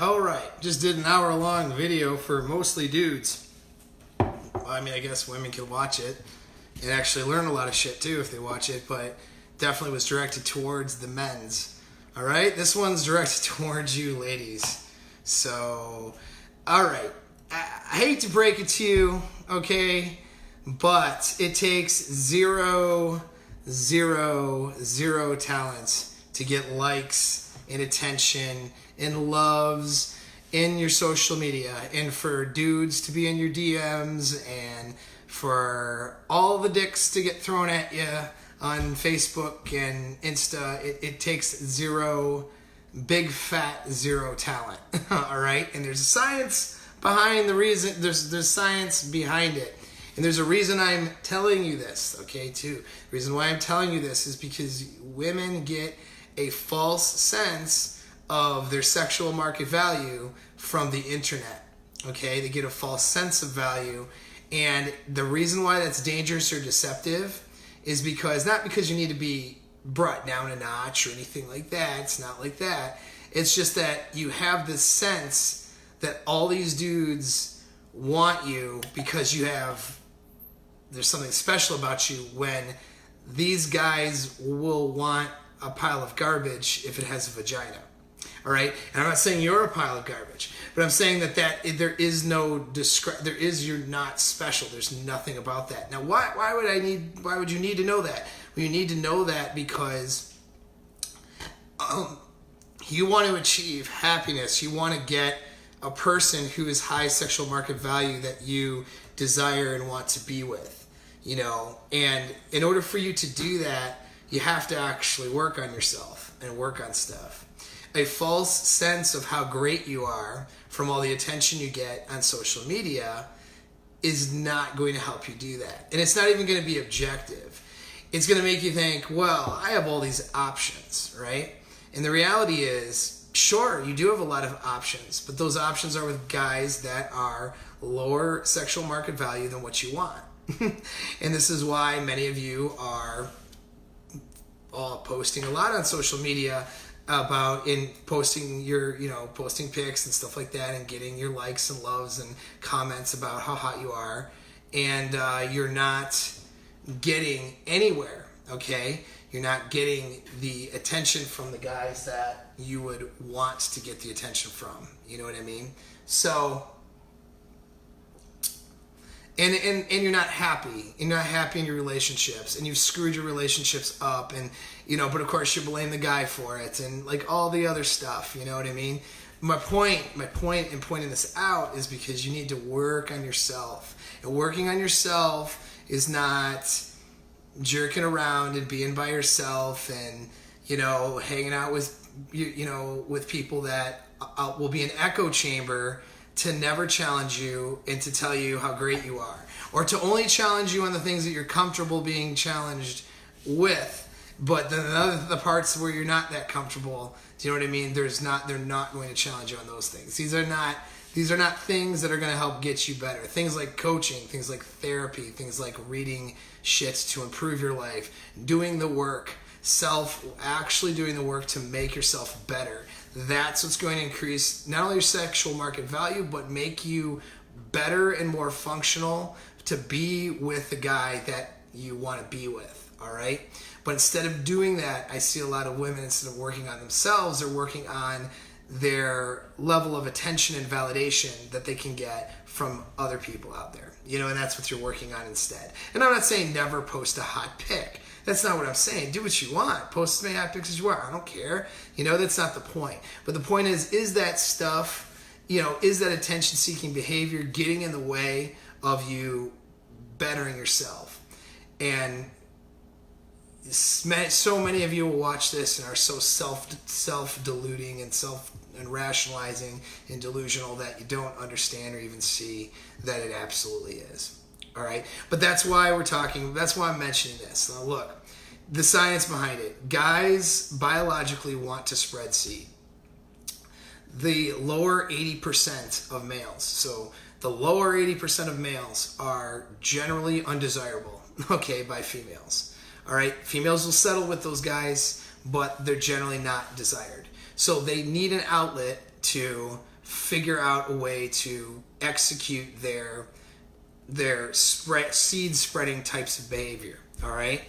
All right, just did an hour-long video for mostly dudes. Well, I mean, I guess women can watch it and actually learn a lot of shit too if they watch it, but definitely was directed towards the men's. All right, this one's directed towards you ladies. So, all right, I hate to break it to you, okay, but it takes zero talents to get likes and attention and loves in your social media, and for dudes to be in your DMs, and for all the dicks to get thrown at you on Facebook and Insta. It takes big fat zero talent. All right, and there's science behind the reason. There's science behind it. And there's a reason I'm telling you this, okay, too. The reason why I'm telling you this is because women get a false sense of their sexual market value from the internet, okay? They get a false sense of value. And the reason why that's dangerous or deceptive is because, not because you need to be brought down a notch or anything like that. It's not like that. It's just that you have this sense that all these dudes want you because there's something special about you, when these guys will want a pile of garbage if it has a vagina. All right, and I'm not saying you're a pile of garbage, but I'm saying that there is you're not special. There's nothing about that. Now, why would you need to know that? Well, you need to know that because you want to achieve happiness. You want to get a person who is high sexual market value that you desire and want to be with, and in order for you to do that, you have to actually work on yourself and work on stuff. A false sense of how great you are from all the attention you get on social media is not going to help you do that. And it's not even going to be objective. It's going to make you think, well, I have all these options, right? And the reality is, sure, you do have a lot of options, but those options are with guys that are lower sexual market value than what you want. And this is why many of you are posting a lot on social media about posting posting pics and stuff like that, and getting your likes and loves and comments about how hot you are, and you're not getting anywhere, okay? You're not getting the attention from the guys that you would want to get the attention from. You know what I mean? So, and you're not happy. You're not happy in your relationships, and you've screwed your relationships up, and but of course you blame the guy for it, and like all the other stuff. You know what I mean? My point in pointing this out is because you need to work on yourself, and working on yourself is not jerking around and being by yourself and hanging out with with people that will be an echo chamber to never challenge you and to tell you how great you are, or to only challenge you on the things that you're comfortable being challenged with. But the parts where you're not that comfortable, do you know what I mean? They're not going to challenge you on those things. These are not things that are going to help get you better. Things like coaching, things like therapy, things like reading shit to improve your life, doing the work, actually doing the work to make yourself better. That's what's going to increase not only your sexual market value, but make you better and more functional to be with the guy that you want to be with, all right? But instead of doing that, I see a lot of women, instead of working on themselves, they're working on their level of attention and validation that they can get from other people out there. And that's what you're working on instead. And I'm not saying never post a hot pic. That's not what I'm saying. Do what you want. Post as many hot pics as you want. I don't care. That's not the point. But the point is that stuff, is that attention-seeking behavior getting in the way of you bettering yourself? And so many of you will watch this and are so self-deluding and rationalizing and delusional that you don't understand or even see that it absolutely is. All right, but that's why I'm mentioning this. Now look, the science behind it. Guys biologically want to spread seed. The lower 80% of males, so the lower 80% of males are generally undesirable, okay, by females. All right, females will settle with those guys but they're generally not desired. So they need an outlet to figure out a way to execute their seed spreading types of behavior. All right,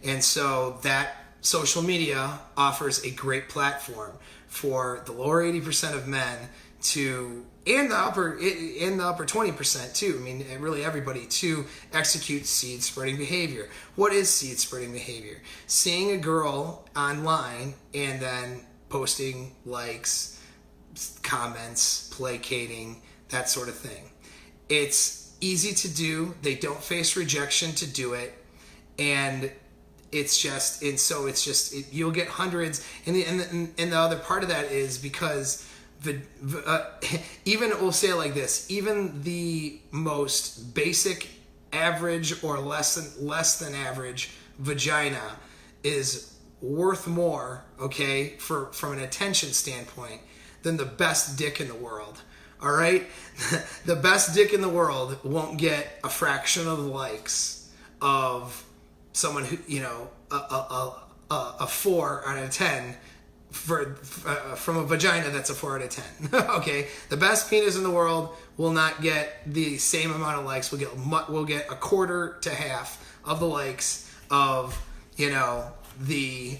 and so that social media offers a great platform for the lower 80% of men to, and the upper 20% too. I mean, really everybody, to execute seed spreading behavior. What is seed spreading behavior? Seeing a girl online and then posting likes, comments, placating, that sort of thing. It's easy to do. They don't face rejection to do it, and you'll get hundreds. And the other part of that is because even, we'll say it like this, even the most basic, average, or less than average vagina is worth more, okay, from an attention standpoint, than the best dick in the world. All right, the best dick in the world won't get a fraction of the likes of someone who, a 4 out of 10 from a vagina that's a 4 out of 10. Okay, the best penis in the world will not get the same amount of likes. We'll get a quarter to half of the likes of the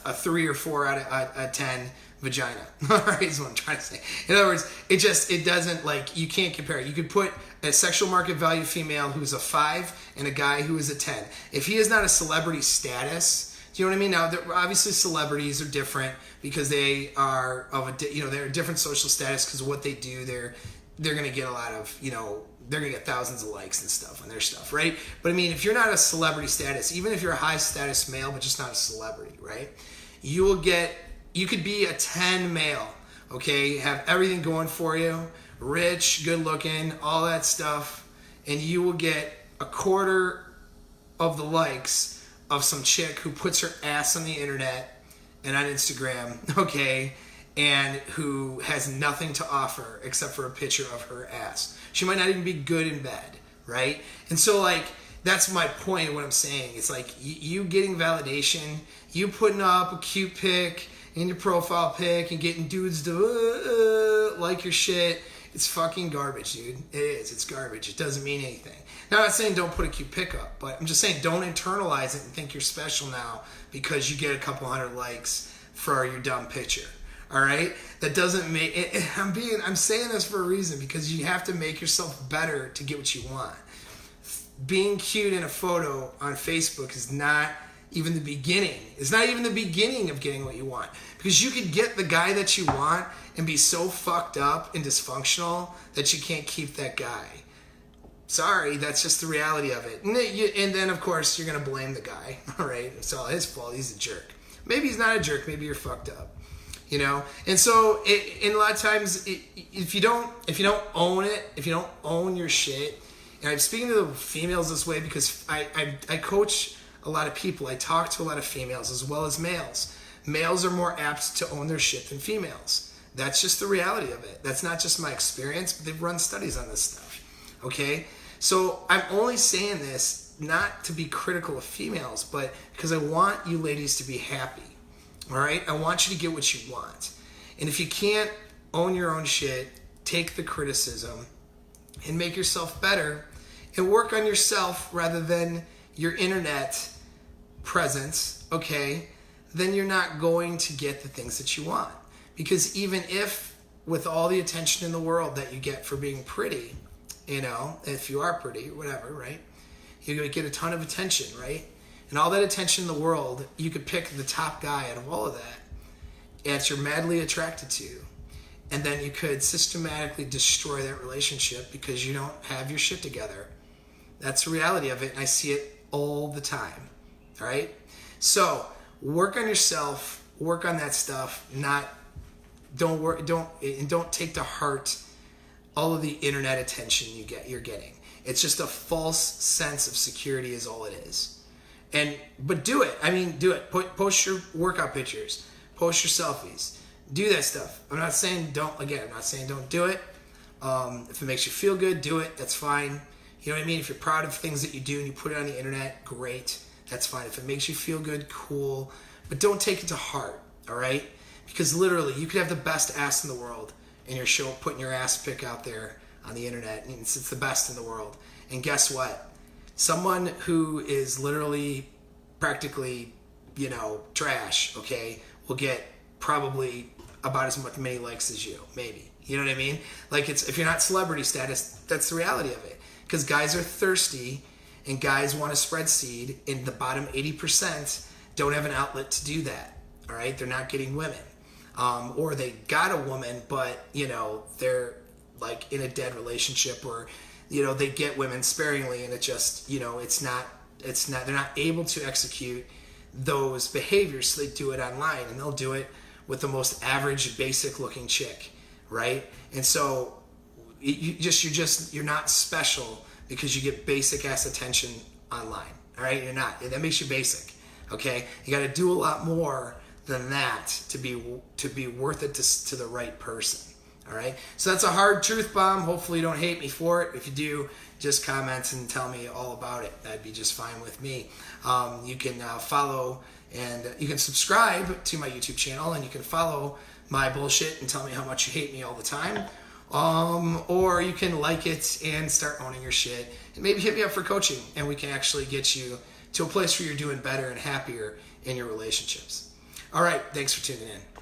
a 3 or 4 out of 10 vagina. All right, is what I'm trying to say. In other words, it doesn't, like, you can't compare it. You could put a sexual market value female who's a 5 and a guy who is a 10. If he is not a celebrity status, do you know what I mean? Now, obviously celebrities are different because they are they're a different social status because of what they do. They're going to get a lot of, they're going to get thousands of likes and stuff on their stuff, right? But I mean, if you're not a celebrity status, even if you're a high status male, but just not a celebrity, right? You could be a 10 male, okay? Have everything going for you, rich, good looking, all that stuff, and you will get a quarter of the likes of some chick who puts her ass on the internet and on Instagram, okay, and who has nothing to offer except for a picture of her ass. She might not even be good in bed, right? And so, like, that's my point of what I'm saying. It's like you getting validation, you putting up a cute pic in your profile pic and getting dudes to like your shit. It's fucking garbage, dude. It is. It's garbage. It doesn't mean anything. Now, I'm not saying don't put a cute pic up, but I'm just saying don't internalize it and think you're special now because you get a couple hundred likes for your dumb picture. All right? That doesn't make it. I'm saying this for a reason, because you have to make yourself better to get what you want. Being cute in a photo on Facebook is not even the beginning. It's not even the beginning of getting what you want, because you could get the guy that you want and be so fucked up and dysfunctional that you can't keep that guy. Sorry, that's just the reality of it. And then, of course, you're going to blame the guy. All right? It's all his fault. He's a jerk. Maybe he's not a jerk. Maybe you're fucked up. And so and a lot of times if you don't own it, if you don't own your shit, and I'm speaking to the females this way because I coach a lot of people. I talk to a lot of females as well as males. Males are more apt to own their shit than females. That's just the reality of it. That's not just my experience, but they've run studies on this stuff. Okay? So I'm only saying this not to be critical of females, but because I want you ladies to be happy. All right? I want you to get what you want. And if you can't own your own shit, take the criticism and make yourself better and work on yourself rather than your internet presence, okay? Then you're not going to get the things that you want. Because even if with all the attention in the world that you get for being pretty, if you are pretty or whatever, right? You're going to get a ton of attention, right? And all that attention in the world, you could pick the top guy out of all of that you're madly attracted to. And then you could systematically destroy that relationship because you don't have your shit together. That's the reality of it, and I see it all the time. All right? So, work on yourself, work on that stuff, don't take to heart all of the internet attention you're getting. It's just a false sense of security is all it is. But do it. I mean, do it. Post your workout pictures. Post your selfies. Do that stuff. I'm not saying don't do it. If it makes you feel good, do it. That's fine. You know what I mean? If you're proud of things that you do and you put it on the internet, great. That's fine. If it makes you feel good, cool. But don't take it to heart, all right? Because literally, you could have the best ass in the world, and you're putting your ass pic out there on the internet, and it's the best in the world. And guess what? Someone who is literally practically, trash, okay, will get probably about as many likes as you, maybe. You know what I mean? Like, if you're not celebrity status, that's the reality of it. Because guys are thirsty, and guys want to spread seed, and the bottom 80% don't have an outlet to do that. All right? They're not getting women. Or they got a woman, but, they're like in a dead relationship, or, they get women sparingly, and it just, they're not able to execute those behaviors, so they do it online, and they'll do it with the most average, basic looking chick, right? And so you're not special because you get basic ass attention online. All right, you're not. That makes you basic. Okay, you got to do a lot more than that to be worth it to the right person. All right, so that's a hard truth bomb. Hopefully you don't hate me for it. If you do, just comment and tell me all about it. That'd be just fine with me. You can follow and you can subscribe to my YouTube channel, and you can follow my bullshit and tell me how much you hate me all the time. Or you can like it and start owning your shit, and maybe hit me up for coaching, and we can actually get you to a place where you're doing better and happier in your relationships. All right, thanks for tuning in.